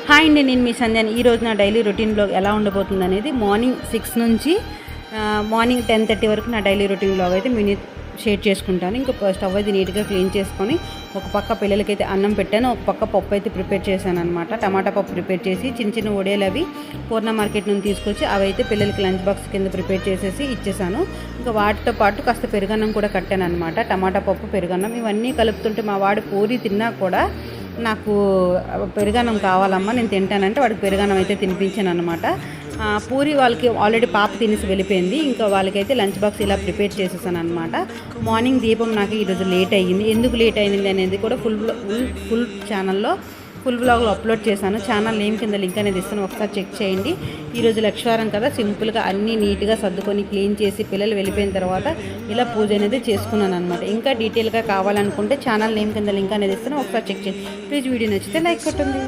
Hi అండి, నేను మీ సంధ్యాని. ఈరోజు నా డైలీ రొటీన్ బ్లాగ్ ఎలా ఉండబోతుంది అనేది మార్నింగ్ 6 నుంచి మార్నింగ్ 10:30 వరకు నా డైలీ రొటీన్ బ్లాగ్ అయితే మినీ షేర్ చేసుకుంటాను. ఇంకా స్టవ్ అయితే నీట్గా క్లీన్ చేసుకొని ఒక పక్క పిల్లలకైతే అన్నం పెట్టాను, ఒక పక్క పప్పు అయితే ప్రిపేర్ చేశాను అనమాట. టమాటా పప్పు ప్రిపేర్ చేసి చిన్న చిన్న వడియాలు అవి పూర్ణ మార్కెట్ నుండి తీసుకొచ్చి అవి అయితే పిల్లలకి లంచ్ బాక్స్ కింద ప్రిపేర్ చేసేసి ఇచ్చేసాను. ఇంకా వాటితో పాటు కాస్త పెరుగన్నం కూడా కట్టాను అనమాట. టమాటా పప్పు, పెరుగన్నం ఇవన్నీ కలుపుతుంటే మా వాడు పూరి తిన్నా కూడా నాకు పెరుగన్నం కావాలమ్మా, నేను తింటానంటే వాడికి పెరుగన్నం అయితే తినిపించాను అనమాట. పూరి వాళ్ళకి ఆల్రెడీ పాప తినేసి వెళ్ళిపోయింది. ఇంకా వాళ్ళకైతే లంచ్ బాక్స్ ఇలా ప్రిపేర్ చేసేసాను అనమాట. మార్నింగ్ దీపం నాకు ఈరోజు లేట్ అయ్యింది. ఎందుకు లేట్ అయ్యింది అనేది కూడా ఫుల్ ఛానల్లో ఫుల్ బ్లాగ్లో అప్లోడ్ చేశాను. ఛానల్ నేమ్ కింద లింక్ అనేది ఇస్తాను, ఒకసారి చెక్ చేయండి. ఈరోజు లక్షవారం కదా, సింపుల్గా అన్నీ నీట్గా సర్దుకొని క్లీన్ చేసి పిల్లలు వెళ్ళిపోయిన తర్వాత ఇలా పూజ అనేది చేసుకున్నాను అనమాట. ఇంకా డీటెయిల్గా కావాలనుకుంటే ఛానల్ నేమ్ కింద లింక్ అనేది ఇస్తాను, ఒకసారి చెక్ చేయండి. ప్లీజ్ వీడియో నచ్చితే లైక్ కొట్టండి.